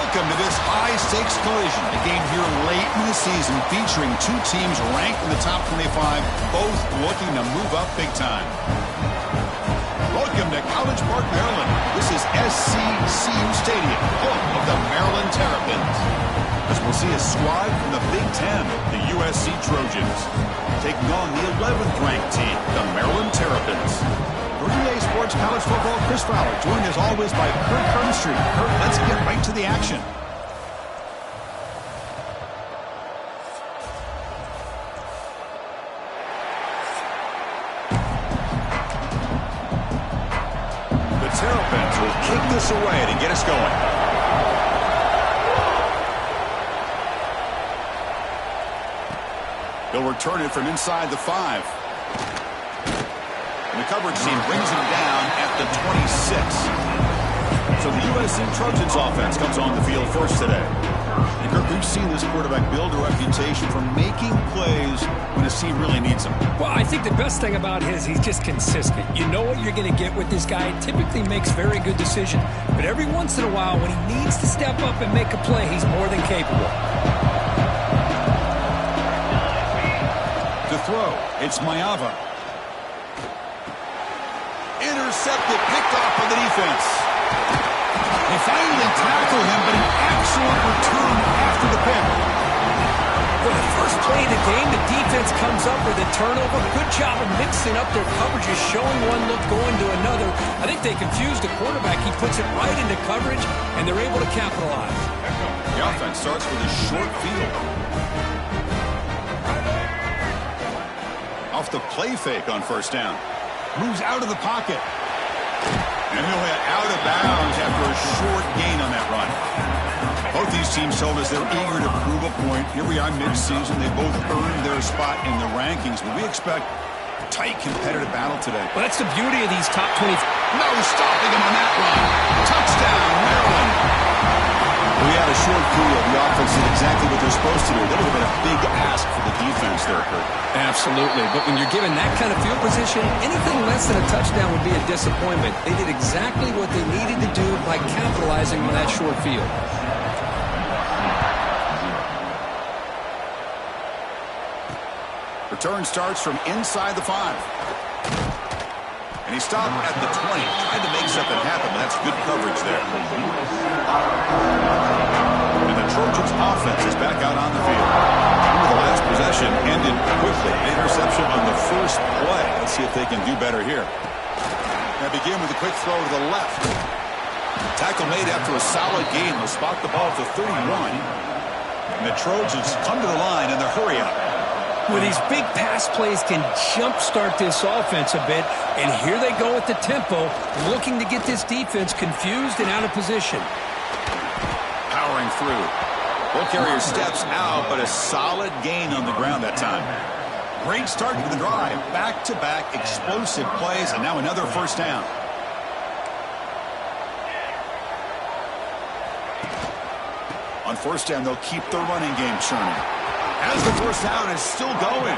Welcome to this high-stakes collision. A game here late in the season featuring two teams ranked in the top 25, both looking to move up big time. Welcome to College Park, Maryland. This is SCCU Stadium, home of the Maryland Terrapins. As we'll see a squad from the Big Ten, the USC Trojans, taking on the 11th ranked team, the Maryland Terrapins. For EA Sports College Football, Chris Fowler, joined as always by Kurt Kernstreet. Kurt, let's get right to the action. The Terrapins will kick this away to get us going. They'll return it from inside the 5. And the coverage team brings him down at the 26. So the USC Trojans offense comes on the field first today. And Kirk, we've seen this quarterback build a reputation for making plays when his team really needs him. Well, I think the best thing about him is he's just consistent. You know what you're going to get with this guy. He typically makes very good decisions. But every once in a while, when he needs to step up and make a play, he's more than capable. To throw, it's Mayava. Intercepted, picked off by the defense. They finally tackle him, but an excellent return after the pick. For the first play of the game, the defense comes up with a turnover. Good job of mixing up their coverages, showing one look, going to another. I think they confused the quarterback. He puts it right into coverage, and they're able to capitalize. The offense starts with a short field. Off the play fake on first down. Moves out of the pocket. And he'll hit out of bounds after a short gain on that run. Both these teams told us they're eager to prove a point. Here we are mid-season. They both earned their spot in the rankings, but we expect a tight, competitive battle today. Well, that's the beauty of these top 20. No stopping him on that run. Touchdown, Maryland. We had a short field. The offense did exactly what they're supposed to do. That would have been a big ask for the defense there, Kurt. Absolutely. But when you're given that kind of field position, anything less than a touchdown would be a disappointment. They did exactly what they needed to do by capitalizing on that short field. Return starts from inside the 5. And he stopped at the 20. Tried to make something happen, but that's good coverage there. And the Trojans offense is back out on the field. Remember, the last possession ended quickly. An interception on the first play. Let's see if they can do better here. Now begin with a quick throw to the left. Tackle made after a solid gain. They'll spot the ball at the 31. And the Trojans come to the line in the hurry up. Well, these big pass plays can jumpstart this offense a bit, and here they go at the tempo, looking to get this defense confused and out of position. Powering through. Ball carrier steps out, but a solid gain on the ground that time. Great start to the drive. Back-to-back explosive plays, and now another first down. On first down, they'll keep the running game churning. As the first down is still going.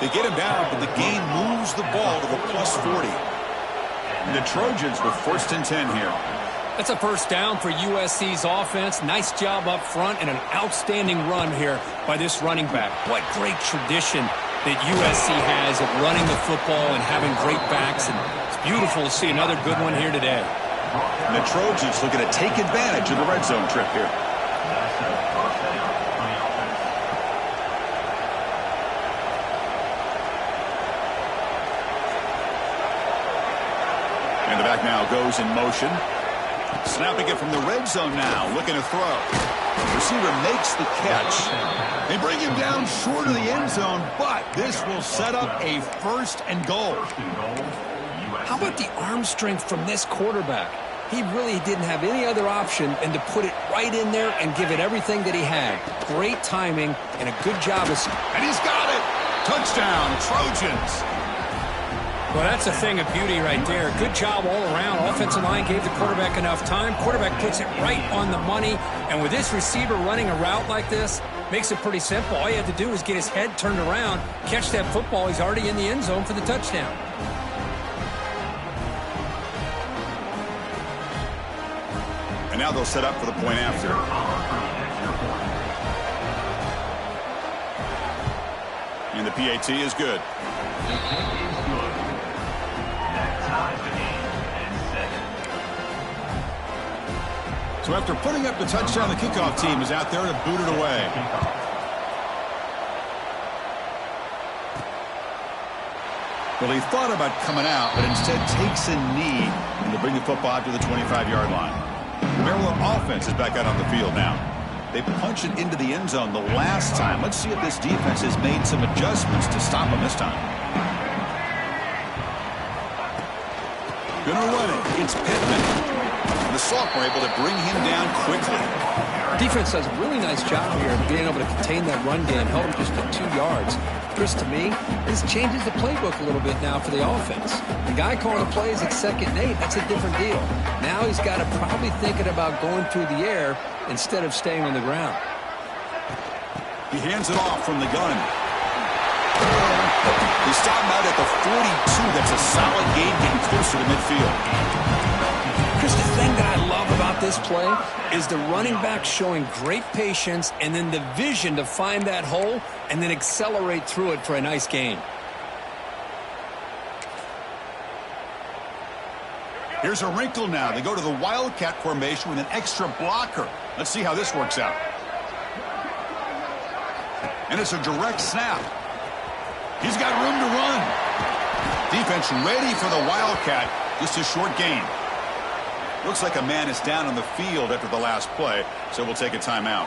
They get him down, but the gain moves the ball to the plus 40. And the Trojans with first and 10 here. That's a first down for USC's offense. Nice job up front and an outstanding run here by this running back. What great tradition that USC has of running the football and having great backs. And it's beautiful to see another good one here today. And the Trojans looking to take advantage of the red zone trip here. And the back now goes in motion. Snapping it from the red zone now. Looking to throw. Receiver makes the catch. They bring him down short of the end zone, but this will set up a first and goal. How about the arm strength from this quarterback? He really didn't have any other option than to put it right in there and give it everything that he had. Great timing and a good job of... And he's got it! Touchdown, Trojans! Well, that's a thing of beauty right there. Good job all around. Offensive line gave the quarterback enough time. Quarterback puts it right on the money. And with this receiver running a route like this, makes it pretty simple. All you have to do is get his head turned around, catch that football. He's already in the end zone for the touchdown. now they'll set up for the point after. And the PAT is good. So after putting up the touchdown, the kickoff team is out there to boot it away. Well, he thought about coming out, but instead takes a knee and to bring the football out to the 25-yard line. The Maryland offense is back out on the field now. They punched it into the end zone the last time. Let's see if this defense has made some adjustments to stop them this time. Gonna run it. It's Pittman. The sophomore able to bring him down quickly. Defense does a really nice job here of being able to contain that run game, held him just to 2 yards. Chris, to me, this changes the playbook a little bit now for the offense. The guy calling the plays at 2nd and 8, that's a different deal. Now he's got to probably thinking about going through the air instead of staying on the ground. He hands it off from the gun. He stopped out at the 42. That's a solid gain, getting closer to midfield. Chris, the thing that I love about this play is the running back showing great patience and then the vision to find that hole and then accelerate through it for a nice gain. Here's a wrinkle now. They go to the Wildcat formation with an extra blocker. Let's see how this works out. And it's a direct snap. He's got room to run. Defense ready for the Wildcat. Just a short gain. Looks like a man is down on the field after the last play, so we'll take a timeout.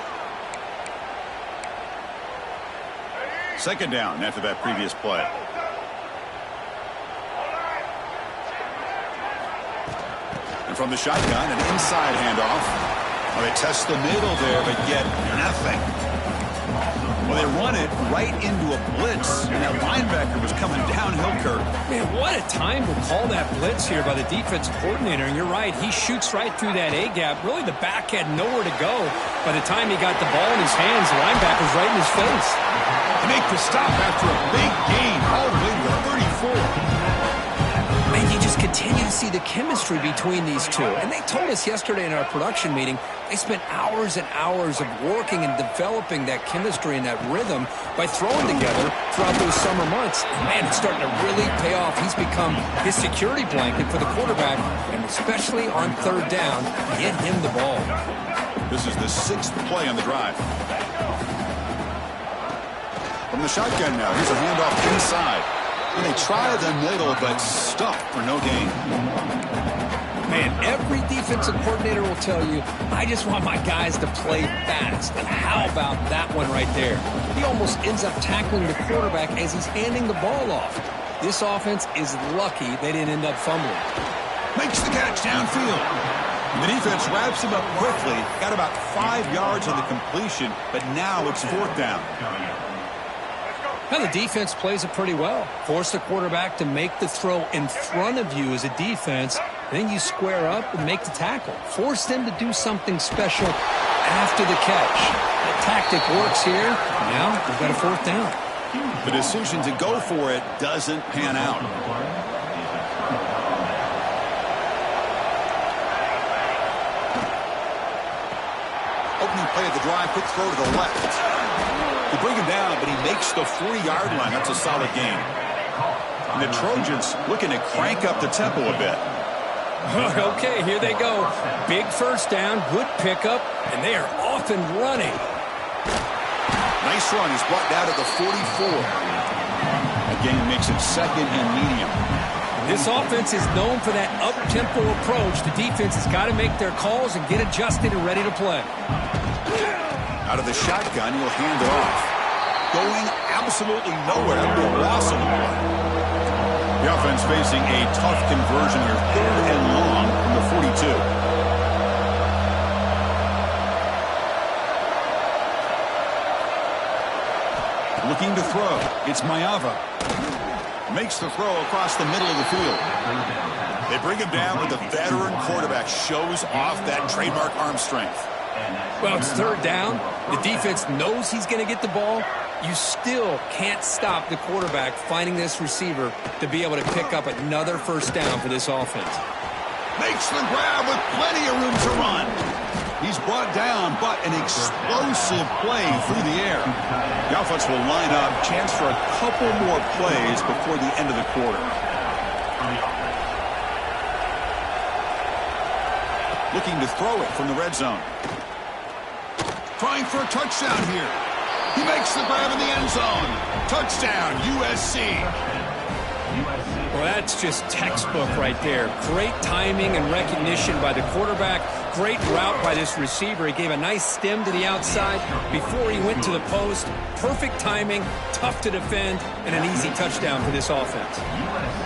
2nd down after that previous play. And from the shotgun, an inside handoff. Well, they test the middle there, but get nothing. Well, they run it right into a blitz, and that linebacker was coming downhill, Kurt. Man, what a time to call that blitz here by the defense coordinator. And you're right, he shoots right through that A-gap. Really, the back had nowhere to go. By the time he got the ball in his hands, the linebacker's right in his face. They make the stop after a big gain all the way to the 34. Man, you just continue to see the chemistry between these two. And they told us yesterday in our production meeting, they spent hours and hours of working and developing that chemistry and that rhythm by throwing together throughout those summer months. And man, it's starting to really pay off. He's become his security blanket for the quarterback, and especially on 3rd down, get him the ball. This is the 6th play on the drive. From the shotgun now, here's a handoff inside. And they try the middle, but stuffed for no gain. Man, every defensive coordinator will tell you, I just want my guys to play fast. And how about that one right there? He almost ends up tackling the quarterback as he's handing the ball off. This offense is lucky they didn't end up fumbling. Makes the catch downfield. The defense wraps him up quickly. Got about 5 yards on the completion, but now it's 4th down. Now the defense plays it pretty well. Force the quarterback to make the throw in front of you as a defense. Then you square up and make the tackle. Force them to do something special after the catch. That tactic works here. Now we've got a 4th down. The decision to go for it doesn't pan out. Opening play of the drive, quick throw to the left. They bring him down, but he makes the 40-yard line. That's a solid gain. And the Trojans looking to crank up the tempo a bit. Okay, here they go. Big 1st down, good pickup, and they are off and running. Nice run. He's brought down to the 44. Again, makes it 2nd and medium. This offense is known for that up-tempo approach. The defense has got to make their calls and get adjusted and ready to play. Out of the shotgun, he'll hand it off. Going absolutely nowhere. That'll be a loss on the play. The offense facing a tough conversion here. 3rd and long from the 42. Looking to throw. It's Mayava. Makes the throw across the middle of the field. They bring him down, but the veteran quarterback shows off that trademark arm strength. Well, it's 3rd down. The defense knows he's going to get the ball. You still can't stop the quarterback finding this receiver to be able to pick up another 1st down for this offense. Makes the grab with plenty of room to run. He's brought down, but an explosive play through the air. The offense will line up. Chance for a couple more plays before the end of the quarter. Looking to throw it from the red zone. Trying for a touchdown here. He makes the grab in the end zone. Touchdown, USC. Well, that's just textbook right there. Great timing and recognition by the quarterback. Great route by this receiver. He gave a nice stem to the outside before he went to the post. Perfect timing, tough to defend, and an easy touchdown for this offense.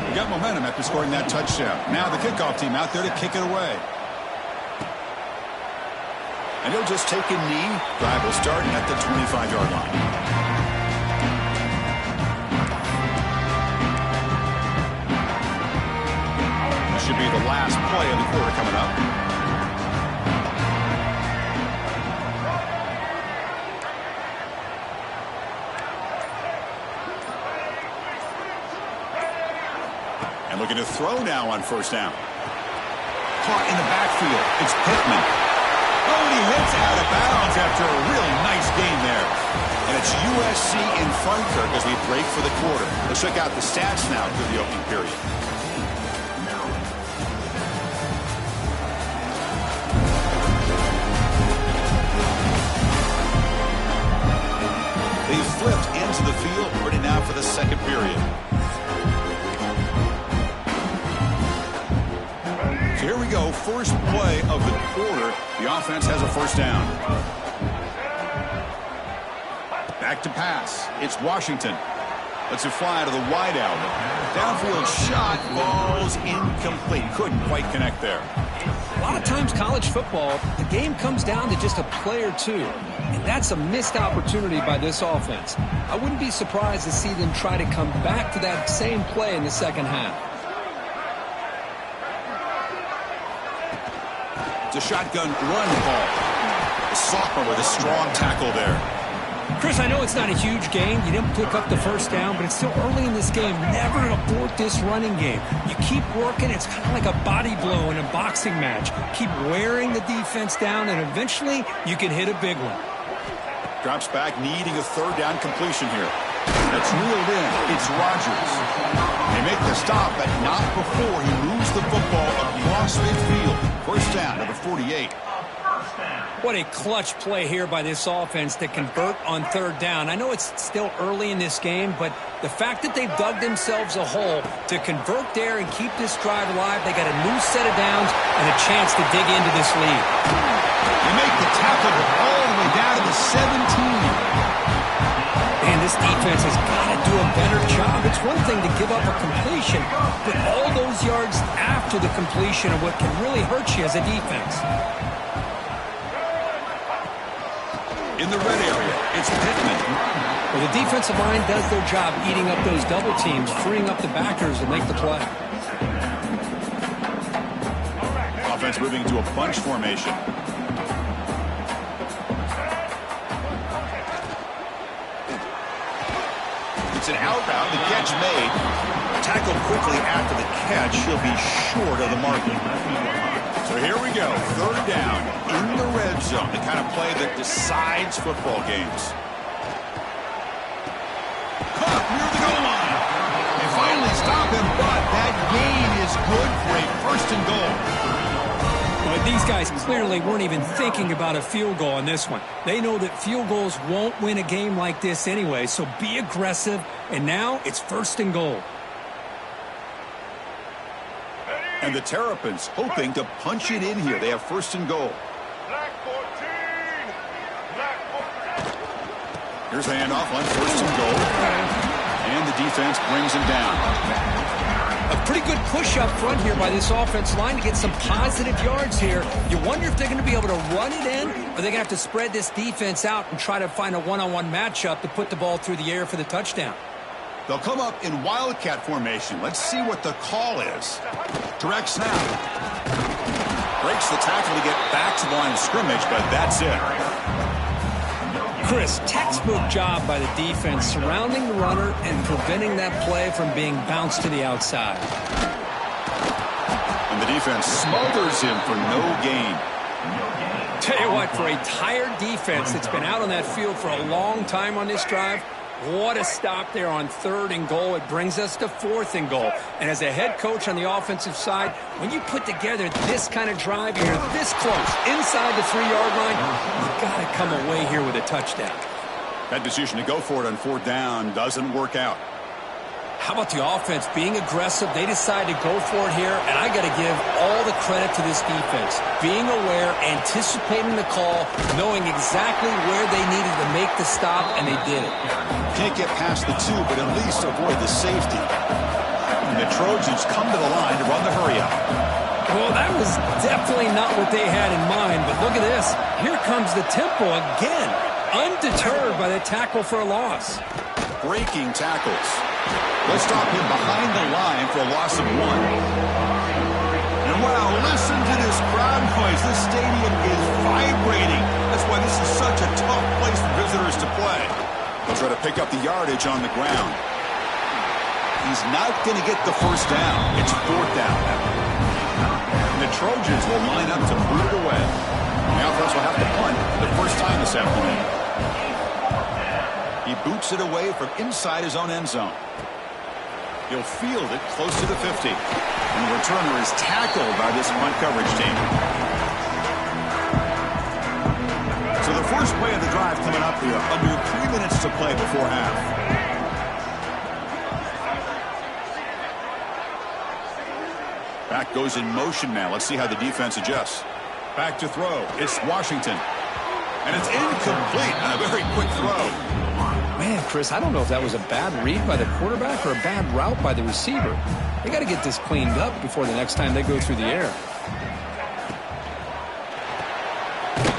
We got momentum after scoring that touchdown. Now the kickoff team out there to kick it away. And he'll just take a knee. Drive will start at the 25-yard line. This should be the last play of the quarter coming up. And looking to throw now on first down. Caught in the backfield. It's Pittman. Oh, and he hits out of bounds after a really nice game there. And it's USC in front, Kirk, as we break for the quarter. Let's check out the stats now through the opening period. They flipped into the field, ready now for the second period. So here we go, first play of the quarter. The offense has a first down. Back to pass. It's Washington. Lets it fly to the wideout. Downfield shot falls incomplete. Couldn't quite connect there. A lot of times college football, the game comes down to just a play or two. And that's a missed opportunity by this offense. I wouldn't be surprised to see them try to come back to that same play in the second half. It's a shotgun run ball. The sophomore with a strong tackle there. Chris, I know it's not a huge game. You didn't pick up the first down, but it's still early in this game. Never abort this running game. You keep working. It's kind of like a body blow in a boxing match. Keep wearing the defense down, and eventually you can hit a big one. Drops back, needing a third down completion here. That's reeled in. It's Rodgers. They make the stop, but not before he moves the football across midfield. First down to the 48. What a clutch play here by this offense to convert on third down. I know it's still early in this game, but the fact that they've dug themselves a hole to convert there and keep this drive alive, they got a new set of downs and a chance to dig into this lead. They make the tackle all the way down to the 17. And this defense has got to do a better job. It's one thing to give up a completion, but all those yards after the completion are what can really hurt you as a defense. In the red area, it's Pittman. Well, the defensive line does their job eating up those double teams, freeing up the backers to make the play. Offense moving into a bunch formation. It's an out route. The catch made. Tackled quickly after the catch. He'll be short of the marking. So here we go. Third down in the red zone. The kind of play that decides football games. Caught near the goal line. They finally stop him, but that gain is good for a first and goal. But these guys clearly weren't even thinking about a field goal on this one. They know that field goals won't win a game like this anyway, so be aggressive. And now it's first and goal. And the Terrapins hoping to punch it in here. They have first and goal. Here's a handoff on first and goal. And the defense brings him down. A pretty good push up front here by this offense line to get some positive yards here. You wonder if they're going to be able to run it in, or they're going to have to spread this defense out and try to find a one-on-one matchup to put the ball through the air for the touchdown. They'll come up in wildcat formation. Let's see what the call is. Direct snap. Breaks the tackle to get back to the line of scrimmage, but that's it. Chris, textbook job by the defense surrounding the runner and preventing that play from being bounced to the outside. And the defense smothers him for no gain. tell you what, for a tired defense that's been out on that field for a long time on this drive, what a stop there on 3rd and goal. It brings us to 4th and goal. And as a head coach on the offensive side, when you put together this kind of drive, you're this close, inside the 3-yard line, you got to come away here with a touchdown. That decision to go for it on 4th down doesn't work out. How about the offense being aggressive? They decide to go for it here, and I got to give all the credit to this defense. Being aware, anticipating the call, knowing exactly where they needed to make the stop, and they did it. Can't get past the 2, but at least avoid the safety. And the Trojans come to the line to run the hurry-up. Well, that was definitely not what they had in mind, but look at this. Here comes the tempo again, undeterred by the tackle for a loss. Breaking tackles. Let's stop him behind the line for a loss of 1. And wow, listen to this crowd noise. This stadium is vibrating. That's why this is such a tough place for visitors to play. They'll try to pick up the yardage on the ground. He's not going to get the first down. It's 4th down. And the Trojans will line up to boot it away. The offense will have to punt for the first time this afternoon. He boots it away from inside his own end zone. He'll field it close to the 50. And the returner is tackled by this punt coverage team. So the first play of the drive coming up here. Under 3 minutes to play before half. Back goes in motion now. Let's see how the defense adjusts. Back to throw. It's Washington. And it's incomplete on a very quick throw. Man, Chris, I don't know if that was a bad read by the quarterback or a bad route by the receiver. They got to get this cleaned up before the next time they go through the air.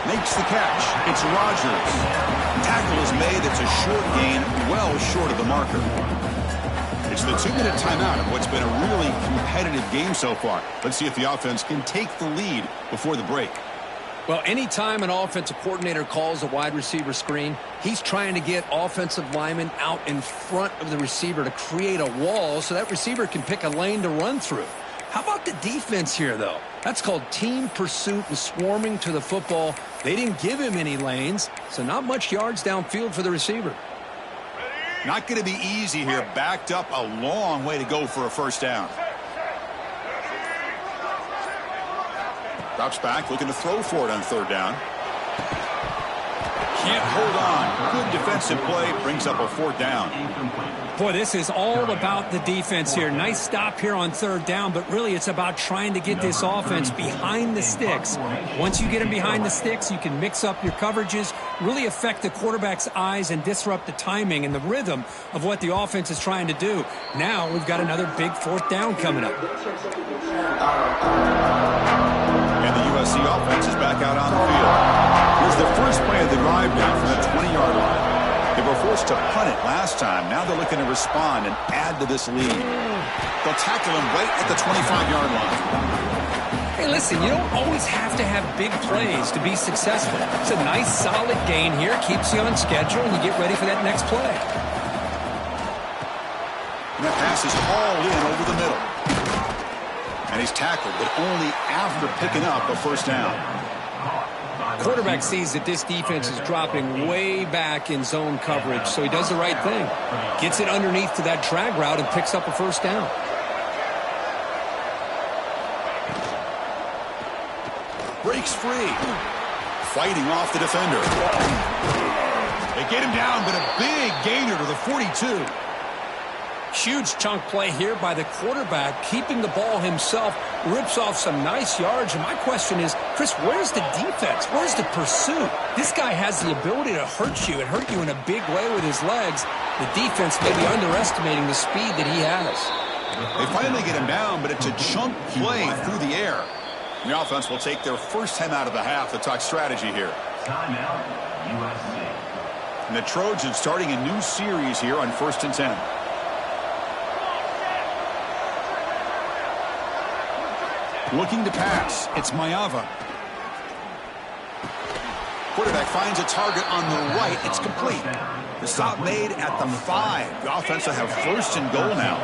Makes the catch. It's Rodgers. Tackle is made. It's a short gain, well short of the marker. It's the 2-minute timeout of what's been a really competitive game so far. Let's see if the offense can take the lead before the break. Well, anytime an offensive coordinator calls a wide receiver screen, he's trying to get offensive linemen out in front of the receiver to create a wall so that receiver can pick a lane to run through. How about the defense here, though? That's called team pursuit and swarming to the football. They didn't give him any lanes, so not much yards downfield for the receiver. Not going to be easy here. Backed up a long way to go for a first down. Drops back, looking to throw for it on 3rd down. Can't hold on. Good defensive play. Brings up a 4th down. Boy, this is all about the defense here. Nice stop here on 3rd down, but really it's about trying to get this offense behind the sticks. Once you get them behind the sticks, you can mix up your coverages, really affect the quarterback's eyes and disrupt the timing and the rhythm of what the offense is trying to do. Now we've got another big 4th down coming up. And the USC offense is back out on the field. Here's the first play of the drive now from the 20-yard line. They were forced to punt it last time. Now they're looking to respond and add to this lead. They'll tackle him right at the 25-yard line. Hey, listen, you don't always have to have big plays to be successful. It's a nice, solid gain here. Keeps you on schedule, and you get ready for that next play. And that pass is hauled in over the middle. And he's tackled, but only after picking up a first down. Quarterback sees that this defense is dropping way back in zone coverage, so he does the right thing. Gets it underneath to that drag route and picks up a first down. Breaks free. Fighting off the defender. They get him down, but a big gainer to the 42. Huge chunk play here by the quarterback, keeping the ball himself, rips off some nice yards. And my question is, Chris, where's the defense? Where's the pursuit? This guy has the ability to hurt you and hurt you in a big way with his legs. The defense may be underestimating the speed that he has. They finally get him down, but it's a chunk play through the air. The offense will take their first time out of the half to talk strategy here. Timeout, USC. And the Trojans starting a new series here on 1st and 10. Looking to pass. It's Mayava. Quarterback finds a target on the right. It's complete. The stop made at the 5. The offense will have 1st and goal now.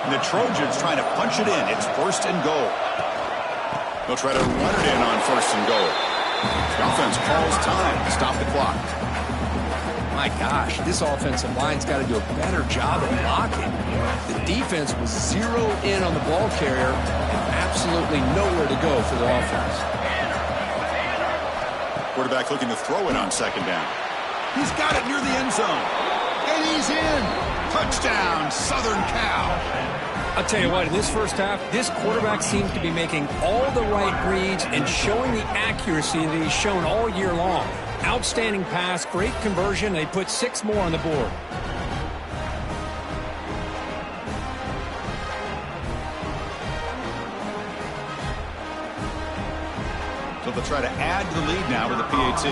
And the Trojans trying to punch it in. It's 1st and goal. They'll try to run it in on 1st and goal. The offense calls time to stop the clock. My gosh, this offensive line's got to do a better job of blocking. The defense was zeroed in on the ball carrier and absolutely nowhere to go for the offense. Quarterback looking to throw it on second down. He's got it near the end zone. And he's in. Touchdown, Southern Cal. I'll tell you what, in this first half, this quarterback seems to be making all the right reads and showing the accuracy that he's shown all year long. Outstanding pass, great conversion. They put 6 more on the board. So they'll try to add to the lead now with a PAT.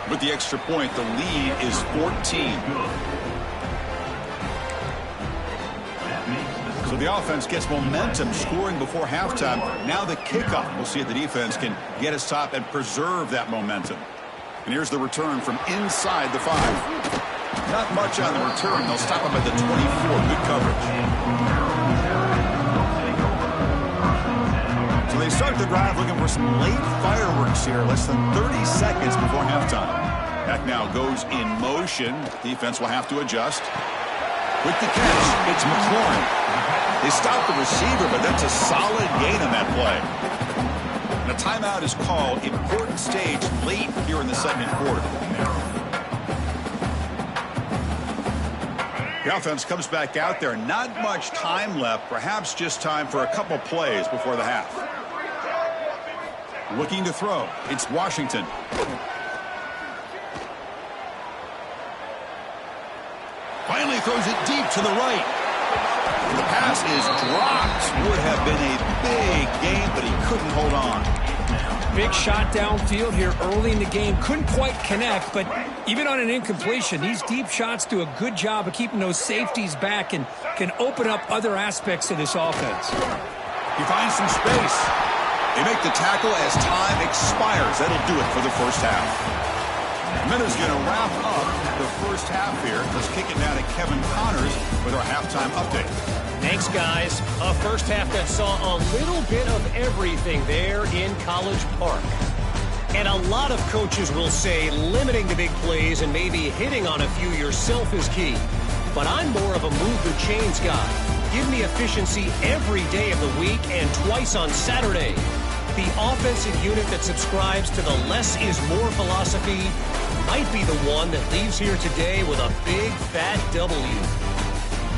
With the extra point, the lead is 14. So the offense gets momentum scoring before halftime. Now the kickoff. We'll see if the defense can get a stop and preserve that momentum. And here's the return from inside the 5. Not much on the return. They'll stop him at the 24. Good coverage. So they start the drive looking for some late fireworks here. Less than 30 seconds before halftime. Back now goes in motion. Defense will have to adjust. With the catch, it's McLaurin. They stop the receiver, but that's a solid gain on that play. And a timeout is called. Important stage late here in the second quarter. The offense comes back out there. Not much time left. Perhaps just time for a couple plays before the half. Looking to throw. It's Washington. Finally throws it deep to the right. The pass is dropped. Would have been a big game, but he couldn't hold on. Big shot downfield here early in the game. Couldn't quite connect, but even on an incompletion, these deep shots do a good job of keeping those safeties back and can open up other aspects of this offense. He finds some space. They make the tackle as time expires. That'll do it for the first half. Minuta's going to wrap up the first half here. Let's kick it down to Kevin Connors with our halftime update. Thanks, guys. A first half that saw a little bit of everything there in College Park. And a lot of coaches will say limiting the big plays and maybe hitting on a few yourself is key. But I'm more of a move the chains guy. Give me efficiency every day of the week and twice on Saturday. The offensive unit that subscribes to the less is more philosophy might be the one that leaves here today with a big fat W.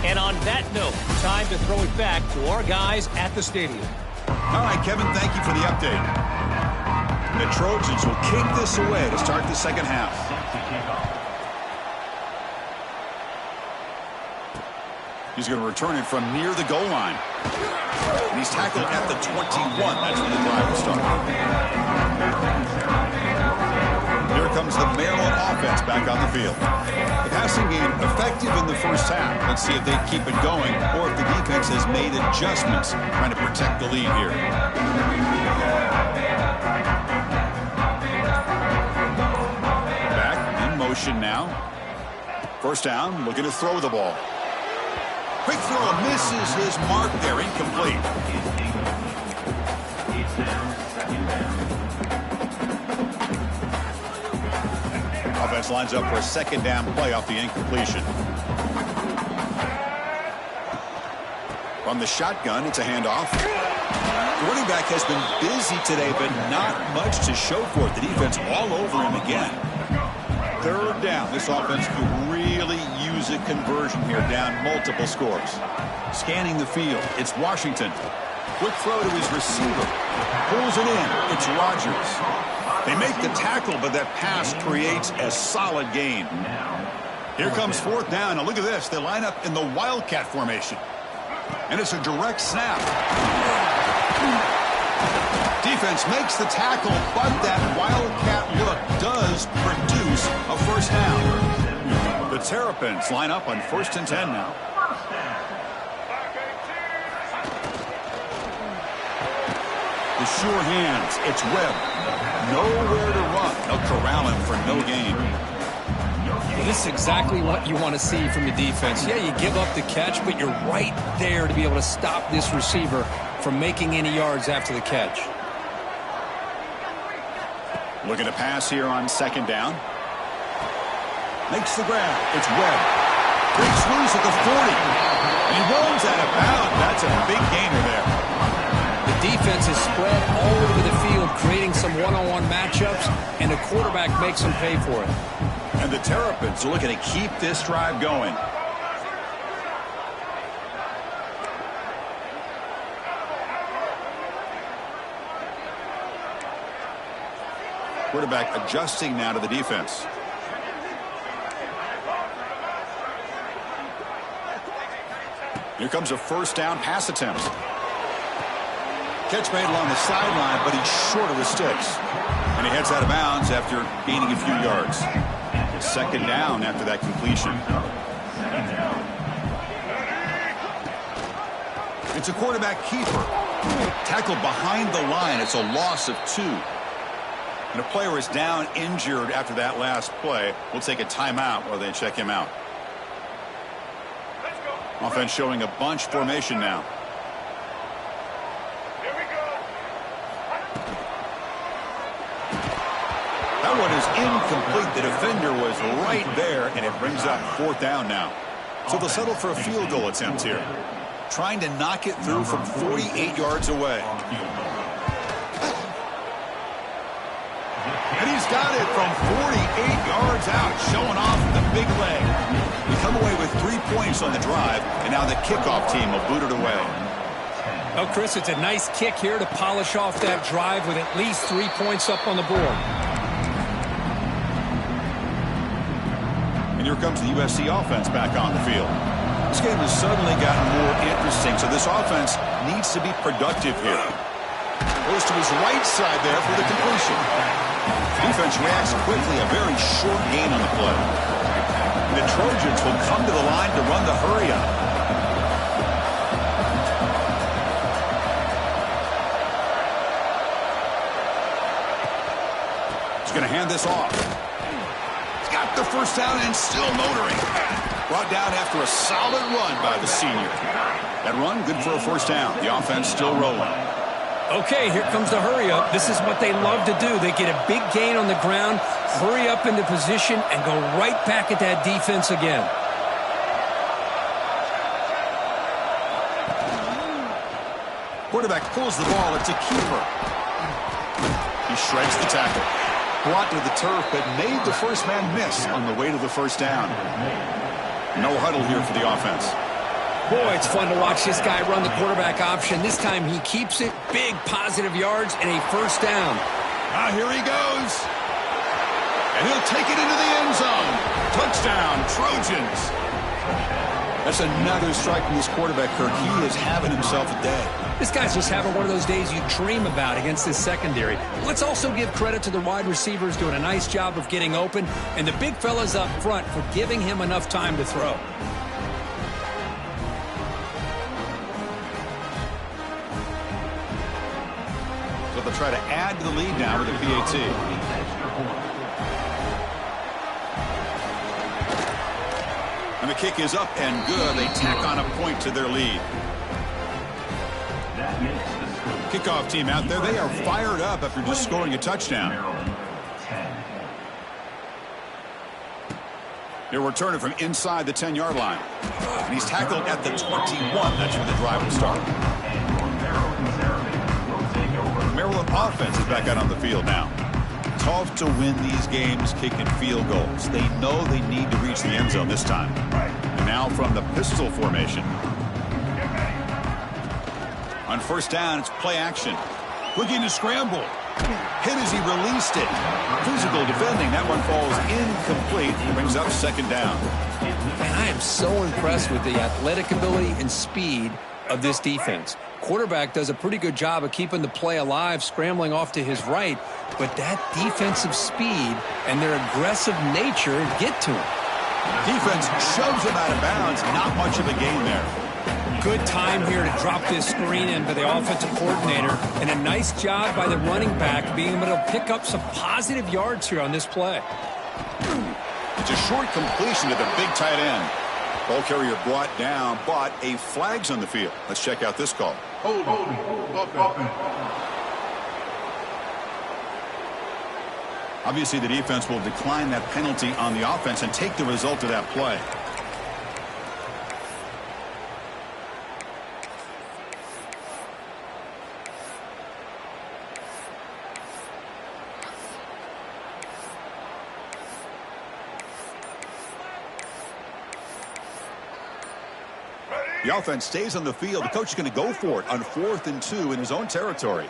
And on that note, time to throw it back to our guys at the stadium. All right, Kevin, thank you for the update. The Trojans will kick this away to start the second half. He's going to return it from near the goal line. And he's tackled at the 21. That's when the drive will start. Here comes the Maryland offense back on the field. The passing game effective in the first half. Let's see if they keep it going or if the defense has made adjustments trying to protect the lead here. Back in motion now. First down, looking to throw the ball. Quick throw, misses his mark there, incomplete. Offense lines up for a second down play off the incompletion. From the shotgun, it's a handoff. The running back has been busy today, but not much to show for it. The defense all over him again. Third down. This offense could really use a conversion here, down multiple scores. Scanning the field, it's Washington. Quick throw to his receiver. Pulls it in. It's Rodgers. They make the tackle, but that pass creates a solid gain. Here comes fourth down. Now look at this. They line up in the Wildcat formation. And it's a direct snap. Defense makes the tackle, but that Wildcat look does produce a first down. The Terrapins line up on 1st and 10 now. The sure hands. It's Webb. Nowhere to run. They'll corral him for no gain. This is exactly what you want to see from the defense. Yeah, you give up the catch, but you're right there to be able to stop this receiver from making any yards after the catch. Looking to pass here on second down. Makes the grab. It's Webb. Breaks loose at the 40. And he rolls out of bounds. That's a big gainer there. The defense is spread all over the field, creating some one-on-one matchups, and the quarterback makes them pay for it. And the Terrapins are looking to keep this drive going. Quarterback adjusting now to the defense. Here comes a first down pass attempt. Catch made along the sideline, but he's short of the sticks. And he heads out of bounds after gaining a few yards. Second down after that completion. It's a quarterback keeper. Tackled behind the line. It's a loss of 2. And a player is down injured after that last play. We'll take a timeout while they check him out. Offense showing a bunch formation now. Here we go. That one is incomplete. The defender was right there, and it brings up fourth down now. So they'll settle for a field goal attempt here. Trying to knock it through from 48 yards away. And he's got it from 48 yards out, showing off the big leg. We come away with 3 points on the drive, and now the kickoff team will boot it away. Oh, Chris, it's a nice kick here to polish off that drive with at least 3 points up on the board. And here comes the USC offense back on the field. This game has suddenly gotten more interesting, so this offense needs to be productive here. Goes to his right side there for the completion. Defense reacts quickly, a very short gain on the play. And the Trojans will come to the line to run the hurry-up. He's going to hand this off. He's got the first down and still motoring. Brought down after a solid run by the senior. That run, good for a first down. The offense still rolling. Okay, here comes the hurry-up. This is what they love to do. They get a big gain on the ground, hurry up into position, and go right back at that defense again. Quarterback pulls the ball. It's a keeper. He shreds the tackle. Brought to the turf, but made the first man miss on the way to the first down. No huddle here for the offense. Boy, it's fun to watch this guy run the quarterback option. This time he keeps it. Big positive yards and a first down. Ah, here he goes. And he'll take it into the end zone. Touchdown, Trojans. That's another strike from this quarterback, Kirk. He is having himself a day. This guy's just having one of those days you dream about against this secondary. Let's also give credit to the wide receivers doing a nice job of getting open, and the big fellas up front for giving him enough time to throw. So they'll try to add to the lead now with a PAT. And the kick is up and good. They tack on a point to their lead. Kickoff team out there. They are fired up after just scoring a touchdown. They're returning from inside the 10-yard line. And he's tackled at the 21. That's where the drive will start. Maryland offense is back out on the field now. Tough to win these games kicking field goals. They know they need to reach the end zone this time. And now from the pistol formation. On first down, it's play action. Looking to scramble. Hit as he released it. Physical defending. That one falls incomplete. Brings up second down. And I am so impressed with the athletic ability and speed of this defense. Quarterback does a pretty good job of keeping the play alive, scrambling off to his right, but that defensive speed and their aggressive nature get to him. Defense shoves him out of bounds. Not much of a gain there. Good time here to drop this screen in by the offensive coordinator, and a nice job by the running back being able to pick up some positive yards here on this play. It's a short completion to the big tight end. Ball carrier brought down, but a flag's on the field. Let's check out this call. Obviously, the defense will decline that penalty on the offense and take the result of that play. The offense stays on the field. The coach is going to go for it on 4th and 2 in his own territory.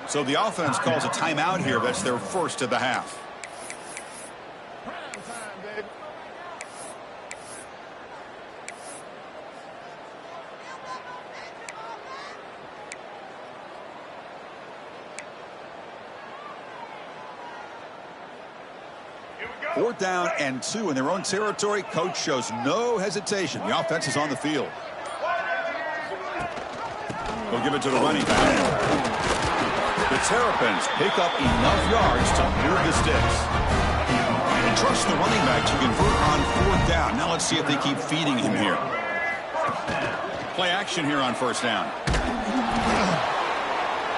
So the offense calls a timeout here. That's their first of the half. Fourth down and 2 in their own territory. Coach shows no hesitation. The offense is on the field. They'll give it to the running back. The Terrapins pick up enough yards to move the sticks. And trust the running back to convert on 4th down. Now let's see if they keep feeding him here. Play action here on 1st down.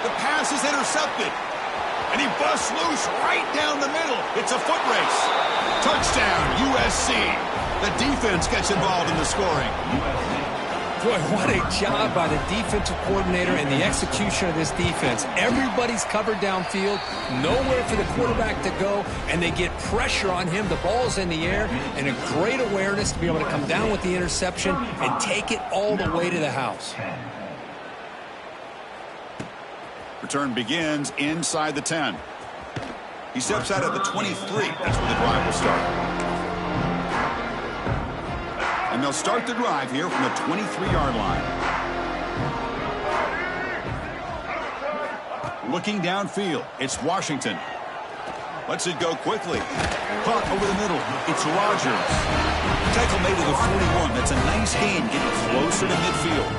The pass is intercepted. And he busts loose right down the middle. It's a foot race. Touchdown, USC. The defense gets involved in the scoring. Boy, what a job by the defensive coordinator and the execution of this defense. Everybody's covered downfield, nowhere for the quarterback to go, and they get pressure on him. The ball's in the air, and a great awareness to be able to come down with the interception and take it all the way to the house. Return begins inside the 10. He steps out at the 23. That's where the drive will start. And they'll start the drive here from the 23-yard line. Looking downfield, it's Washington. Lets it go quickly. Caught over the middle. It's Rogers. Tackle made to the 41. That's a nice gain, getting closer to midfield.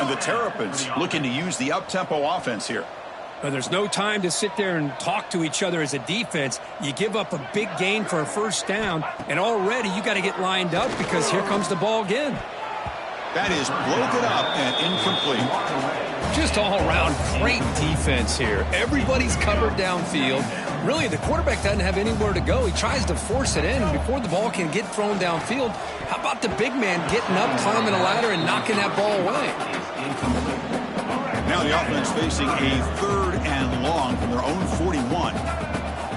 And the Terrapins looking to use the up-tempo offense here. But there's no time to sit there and talk to each other as a defense. You give up a big gain for a 1st down, and already you got to get lined up because here comes the ball again. That is broken up and incomplete. Just all around great defense here. Everybody's covered downfield. Really, the quarterback doesn't have anywhere to go. He tries to force it in before the ball can get thrown downfield. How about the big man getting up, climbing a ladder, and knocking that ball away? Now the offense facing a 3rd and long from their own 41.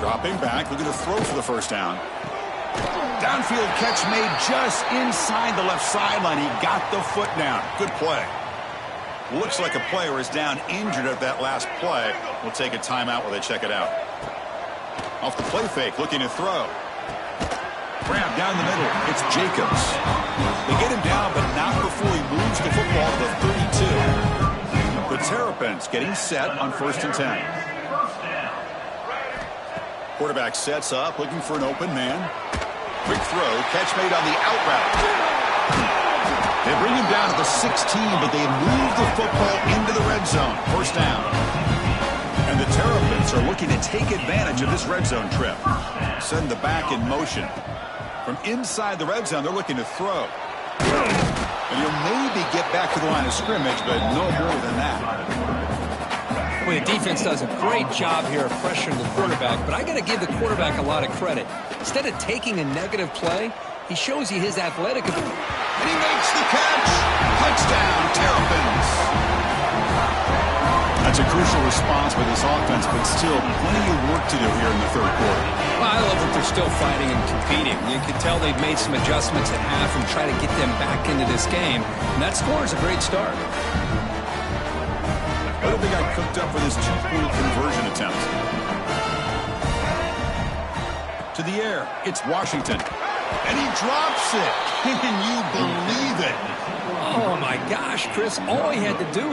Dropping back, looking to throw for the 1st down. Downfield catch made just inside the left sideline. He got the foot down. Good play. Looks like a player is down injured at that last play. We'll take a timeout while they check it out. Off the play fake, looking to throw. Grab down the middle. It's Jacobs. They get him down, but not before he moves the football to the 32. The Terrapins getting set on 1st and 10. Quarterback sets up, looking for an open man. Quick throw, catch made on the out route. They bring him down to the 16, but they move the football into the red zone. 1st down. And the Terrapins are looking to take advantage of this red zone trip. Send the back in motion. From inside the red zone, they're looking to throw. And you'll maybe get back to the line of scrimmage, but no more than that. Well, the defense does a great job here of pressuring the quarterback, but I got to give the quarterback a lot of credit. Instead of taking a negative play, he shows you his athletic ability. And he makes the catch. Touchdown, Terrapins. That's a crucial response by this offense, but still plenty of work to do here in the 3rd quarter. Well, I love that they're still fighting and competing. You can tell they've made some adjustments at half and try to get them back into this game. And that score is a great start. What have they got cooked up for this 2-point conversion attempt? To the air, it's Washington. And he drops it. Can you believe it? Oh, my gosh, Chris. All he had to do was